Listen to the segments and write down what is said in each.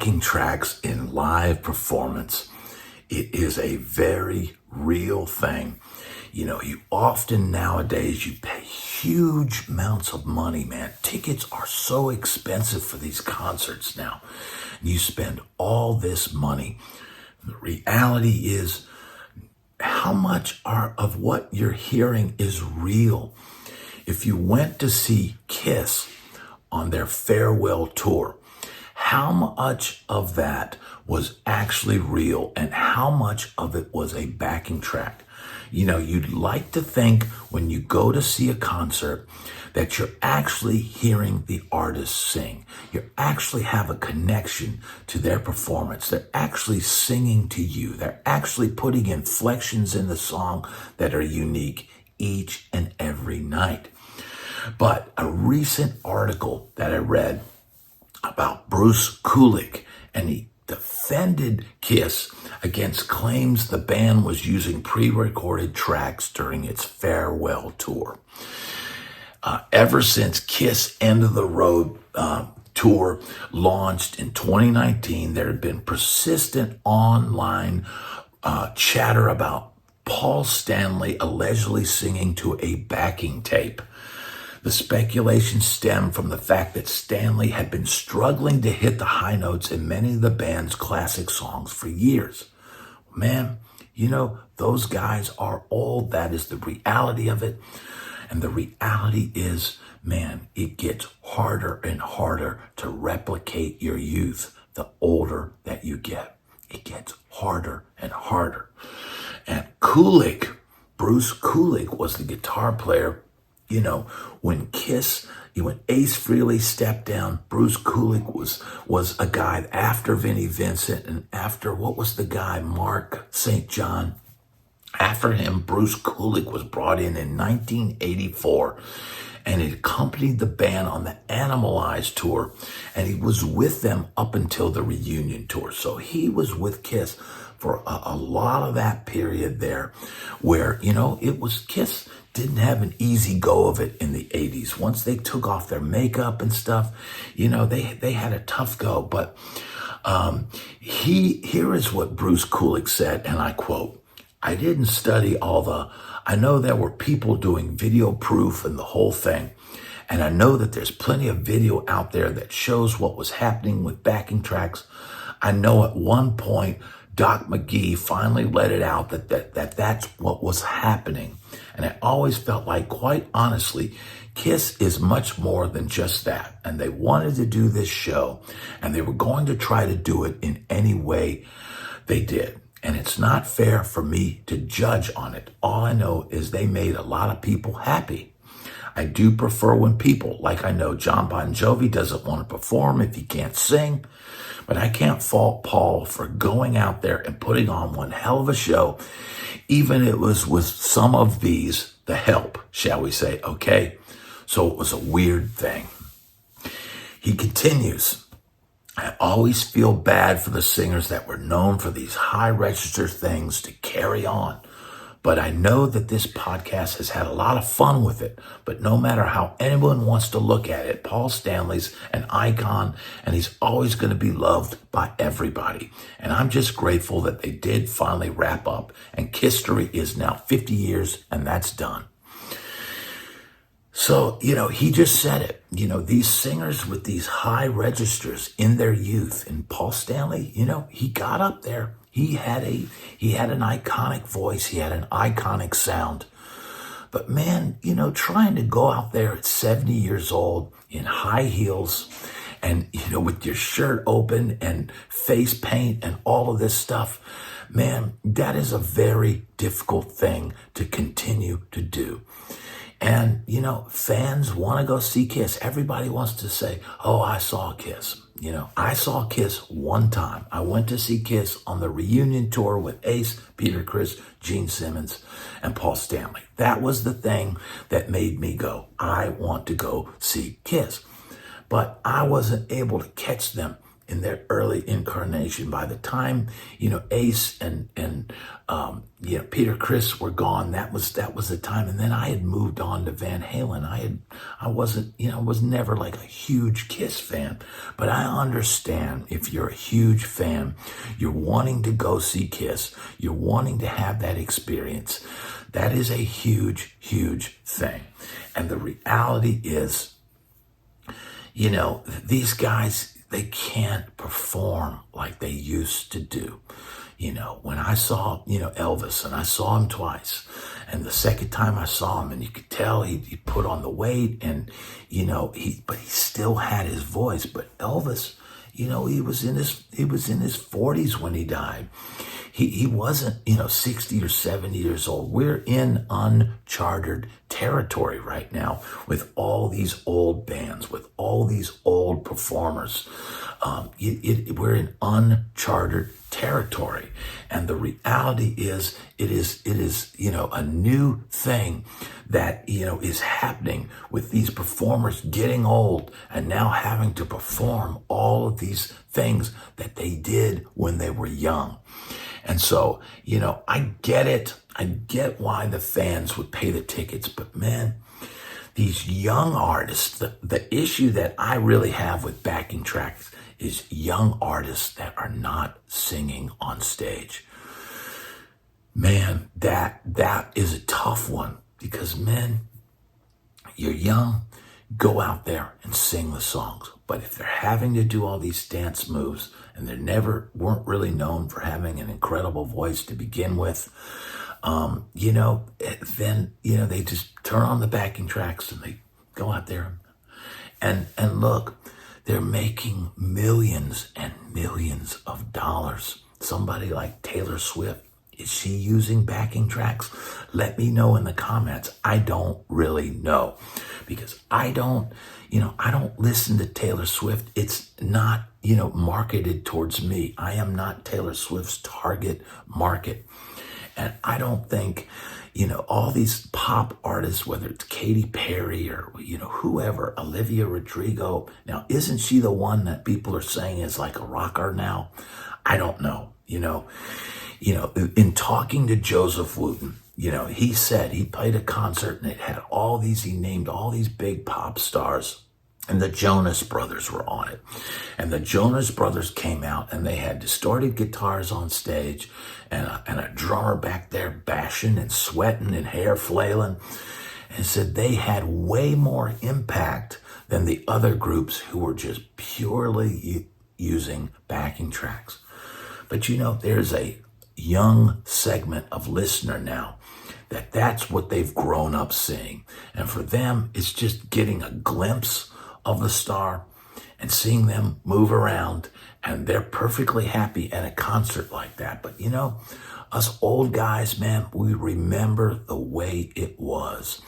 backing tracks in live performance. It is a very real thing. You often nowadays, you pay huge amounts of money, man. Tickets are so expensive for these concerts now. You spend all this money. The reality is, how much of what you're hearing is real? If you went to see Kiss on their farewell tour, how much of that was actually real and how much of it was a backing track? You'd like to think when you go to see a concert that you're actually hearing the artist sing. You actually have a connection to their performance. They're actually singing to you. They're actually putting inflections in the song that are unique each and every night. But a recent article that I read about Bruce Kulick, and he defended Kiss against claims the band was using pre-recorded tracks during its farewell tour. Ever since Kiss End of the Road tour launched in 2019, there had been persistent online chatter about Paul Stanley allegedly singing to a backing tape. The speculation stemmed from the fact that Stanley had been struggling to hit the high notes in many of the band's classic songs for years. Man, those guys are old. That is the reality of it. And the reality is, man, it gets harder and harder to replicate your youth the older that you get. It gets harder and harder. And Bruce Kulick was the guitar player. When Ace Frehley stepped down, Bruce Kulick was a guy after Vinnie Vincent and after, what was the guy, Mark St. John? After him, Bruce Kulick was brought in 1984, and he accompanied the band on the Animalized tour, and he was with them up until the reunion tour. So he was with Kiss for a lot of that period there where, it was Kiss didn't have an easy go of it in the 80s. Once they took off their makeup and stuff, they had a tough go. But here is what Bruce Kulick said, and I quote, "I didn't study I know there were people doing video proof and the whole thing. And I know that there's plenty of video out there that shows what was happening with backing tracks. I know at one point, Doc McGee finally let it out that that's what was happening. And I always felt like, quite honestly, Kiss is much more than just that. And they wanted to do this show, and they were going to try to do it in any way they did. And it's not fair for me to judge on it. All I know is they made a lot of people happy. I do prefer when people, like I know John Bon Jovi doesn't want to perform if he can't sing, but I can't fault Paul for going out there and putting on one hell of a show, even it was with some of these, the help, shall we say, okay? So it was a weird thing." He continues, "I always feel bad for the singers that were known for these high register things to carry on. But I know that this podcast has had a lot of fun with it. But no matter how anyone wants to look at it, Paul Stanley's an icon, and he's always going to be loved by everybody. And I'm just grateful that they did finally wrap up. And Kisstory is now 50 years, and that's done." So, he just said it. These singers with these high registers in their youth, and Paul Stanley, he got up there. He had an iconic voice. He had an iconic sound. But man, trying to go out there at 70 years old in high heels and, with your shirt open and face paint and all of this stuff, man, that is a very difficult thing to continue to do. And, fans want to go see Kiss. Everybody wants to say, "Oh, I saw Kiss." I saw Kiss one time. I went to see Kiss on the reunion tour with Ace, Peter Criss, Gene Simmons, and Paul Stanley. That was the thing that made me go, I want to go see Kiss. But I wasn't able to catch them in their early incarnation. By the time, Ace and Peter Criss were gone, that was the time. And then I had moved on to Van Halen. I was never like a huge Kiss fan, but I understand if you're a huge fan, you're wanting to go see Kiss, you're wanting to have that experience. That is a huge, huge thing. And the reality is, these guys, they can't perform like they used to do. When I saw, Elvis, and I saw him twice, and the second time I saw him, and you could tell he put on the weight, and, but he still had his voice. But Elvis, he was in his 40s when he died. He wasn't, 60 or 70 years old. We're in uncharted territory right now with all these old bands, with all these old performers. We're in uncharted territory. And the reality is, it is, a new thing that, is happening with these performers getting old and now having to perform all of these things that they did when they were young. And so, I get it. I get why the fans would pay the tickets, but man, these young artists, the issue that I really have with backing tracks is young artists that are not singing on stage. Man, that is a tough one because, man, you're young, go out there and sing the songs. But if they're having to do all these dance moves and they weren't really known for having an incredible voice to begin with, then, they just turn on the backing tracks and they go out there and look, they're making millions and millions of dollars. Somebody like Taylor Swift, is she using backing tracks? Let me know in the comments. I don't really know because I don't listen to Taylor Swift. It's not, marketed towards me. I am not Taylor Swift's target market. And I don't think, all these pop artists, whether it's Katy Perry or, whoever, Olivia Rodrigo. Now, isn't she the one that people are saying is like a rocker now? I don't know, in talking to Joseph Wooten, he said he played a concert and it had he named all these big pop stars. And the Jonas Brothers were on it. And the Jonas Brothers came out and they had distorted guitars on stage and a drummer back there bashing and sweating and hair flailing. And said they had way more impact than the other groups who were just purely using backing tracks. But there's a young segment of listener now that's what they've grown up seeing. And for them, it's just getting a glimpse of the star and seeing them move around, and they're perfectly happy at a concert like that. But us old guys, man, we remember the way it was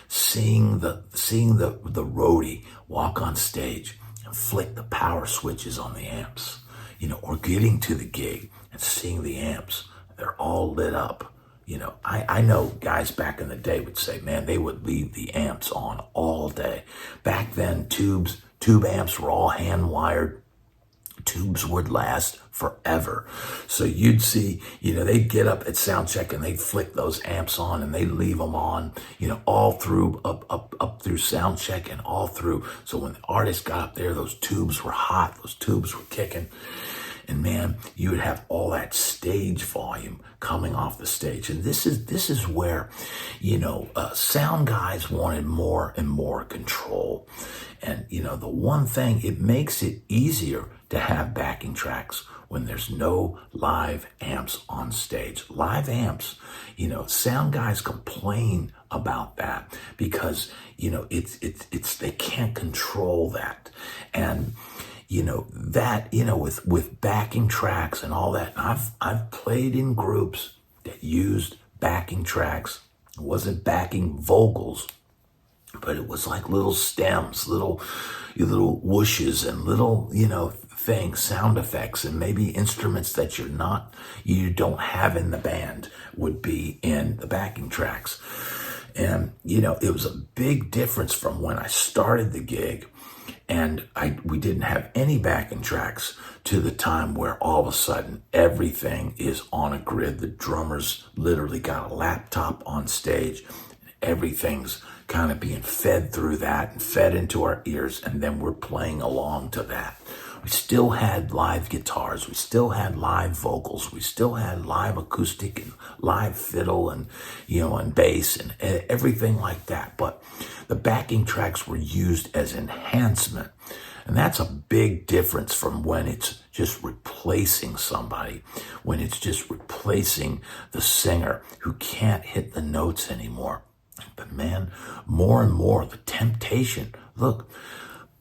seeing the roadie walk on stage and flick the power switches on the amps, or getting to the gig and seeing the amps, they're all lit up. I know guys back in the day would say, man, they would leave the amps on all day. Back then, tube amps were all hand wired. Tubes would last forever. So you'd see, they'd get up at sound check and they'd flick those amps on and they'd leave them on, all through, up through sound check and all through. So when the artist got up there, those tubes were hot, those tubes were kicking. And man, you would have all that stage volume coming off the stage. And this is where, sound guys wanted more and more control. And, the one thing, it makes it easier to have backing tracks when there's no live amps on stage. Live amps, sound guys complain about that because, it's they can't control that. And, with backing tracks and all that, I've played in groups that used backing tracks. It wasn't backing vocals, but it was like little stems, little whooshes and little, things, sound effects, and maybe instruments that you don't have in the band would be in the backing tracks. And, it was a big difference from when I started the gig and we didn't have any backing tracks to the time where all of a sudden everything is on a grid. The drummers literally got a laptop on stage. Everything's kind of being fed through that and fed into our ears, and then we're playing along to that. We still had live guitars, we still had live vocals, we still had live acoustic and live fiddle and, and bass and everything like that. But the backing tracks were used as enhancement. And that's a big difference from when it's just replacing somebody, when it's just replacing the singer who can't hit the notes anymore. But man, more and more, the temptation, look,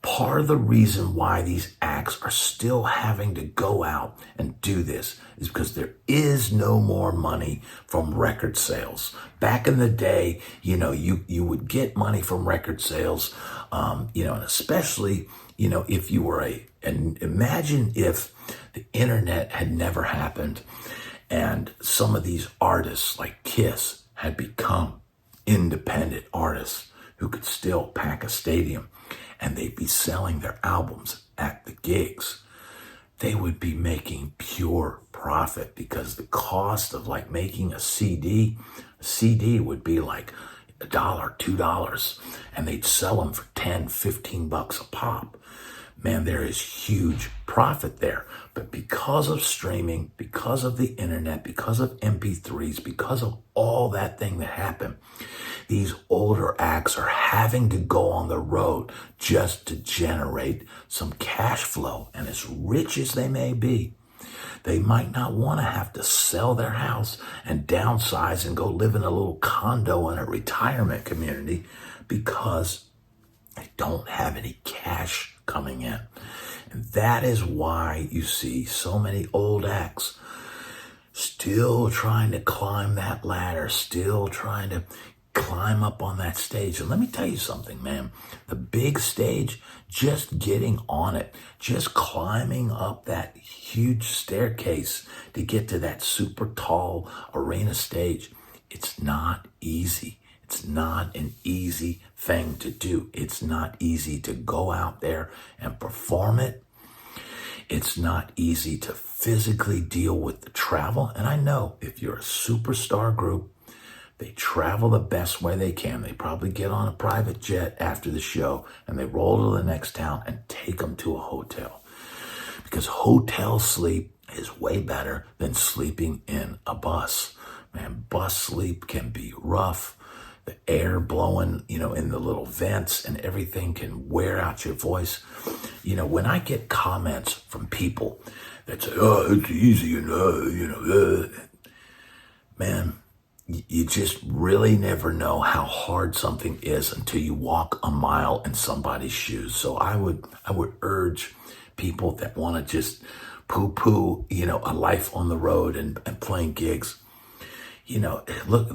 part of the reason why these acts are still having to go out and do this is because there is no more money from record sales. Back in the day, you would get money from record sales, and especially, if you were and imagine if the internet had never happened and some of these artists like Kiss had become independent artists who could still pack a stadium and they'd be selling their albums at the gigs. They would be making pure profit because the cost of like making a CD would be like $1, $2, and they'd sell them for $10, $15 a pop. Man, there is huge profit there. But because of streaming, because of the internet, because of MP3s, because of all that thing that happened, these older acts are having to go on the road just to generate some cash flow. And as rich as they may be, they might not want to have to sell their house and downsize and go live in a little condo in a retirement community because they don't have any cash coming in. And that is why you see so many old acts still trying to climb that ladder, still trying to climb up on that stage. And let me tell you something, man. The big stage, just getting on it, just climbing up that huge staircase to get to that super tall arena stage, it's not easy. It's not an easy thing to do. It's not easy to go out there and perform it. It's not easy to physically deal with the travel. And I know if you're a superstar group, they travel the best way they can. They probably get on a private jet after the show and they roll to the next town and take them to a hotel. Because hotel sleep is way better than sleeping in a bus. Man, bus sleep can be rough. The air blowing, in the little vents and everything can wear out your voice. When I get comments from people that say, oh, it's easy, man, you just really never know how hard something is until you walk a mile in somebody's shoes. So I would urge people that want to just poo-poo, a life on the road and playing gigs. Look,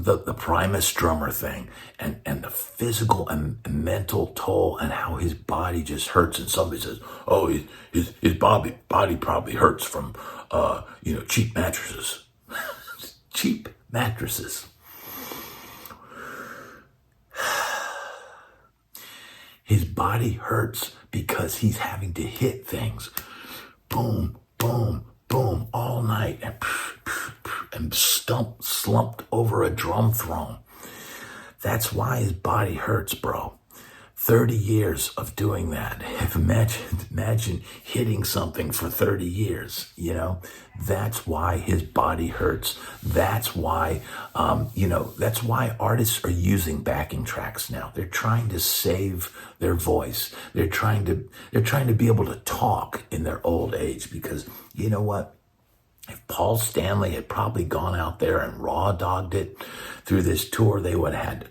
the Primus drummer thing and the physical and mental toll and how his body just hurts. And somebody says, oh, his body probably hurts from, cheap mattresses. Cheap mattresses. His body hurts because he's having to hit things. Boom, boom, boom, all night and slumped over a drum throne. That's why his body hurts, bro. 30 years of doing that. Imagine hitting something for 30 years, That's why his body hurts. That's why, that's why artists are using backing tracks now. They're trying to save their voice. They're trying to be able to talk in their old age because you know what? If Paul Stanley had probably gone out there and raw dogged it through this tour, they would have had to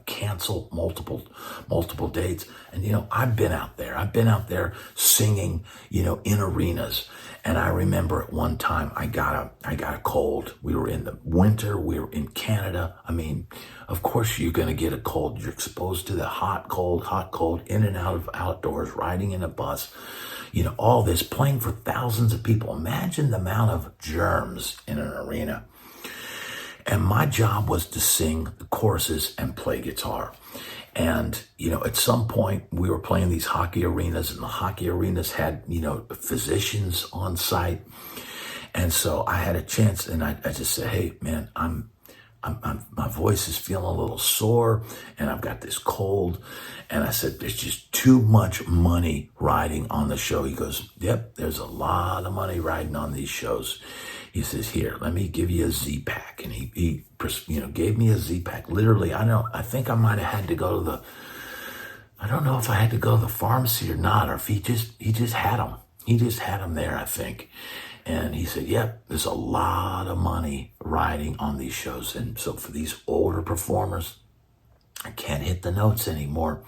cancel multiple dates. And, I've been out there singing, in arenas. And I remember at one time I got a cold. We were in the winter. We were in Canada. I mean, of course you're going to get a cold. You're exposed to the hot, cold, in and out of outdoors, riding in a bus, all this, playing for thousands of people. Imagine the amount of germs in an arena. And my job was to sing the choruses and play guitar. And, at some point we were playing these hockey arenas, and the hockey arenas had, physicians on site. And so I had a chance, and I just said, hey, man, my voice is feeling a little sore, and I've got this cold. And I said, there's just too much money riding on the show. He goes, yep, there's a lot of money riding on these shows. He says, here, let me give you a Z-Pack. And he gave me a Z-Pack. Literally, I think I might have had to go to I don't know if I had to go to the pharmacy or not, or if he just had them. He just had them there, I think. And he said, yep, there's a lot of money riding on these shows. And so for these older performers, I can't hit the notes anymore.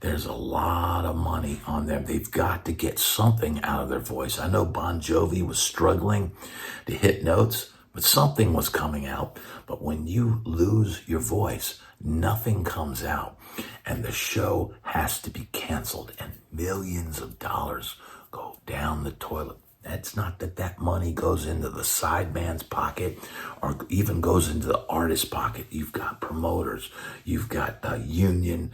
There's a lot of money on them. They've got to get something out of their voice. I know Bon Jovi was struggling to hit notes, but something was coming out. But when you lose your voice, nothing comes out. And the show has to be canceled, and millions of dollars go down the toilet. That's not that money goes into the sideman's pocket or even goes into the artist's pocket. You've got promoters, you've got a union,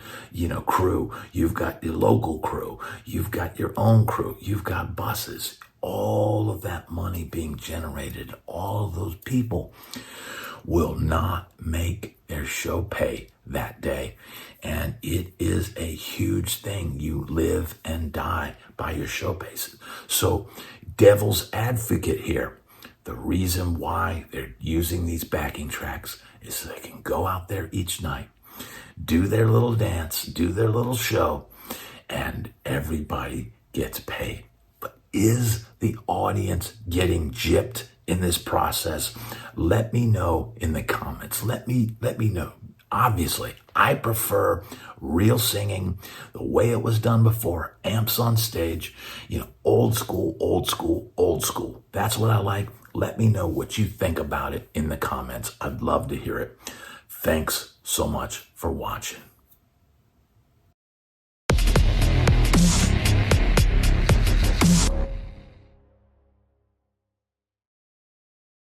crew, you've got your local crew, you've got your own crew, you've got buses. All of that money being generated, all of those people will not make their show pay that day. And it is a huge thing. You live and die by your show pays. So devil's advocate here. The reason why they're using these backing tracks is so they can go out there each night, do their little dance, do their little show, and everybody gets paid. But is the audience getting gypped in this process? Let me know in the comments. Let me know. Obviously, I prefer real singing, the way it was done before, amps on stage, old school, old school, old school. That's what I like. Let me know what you think about it in the comments. I'd love to hear it. Thanks so much for watching.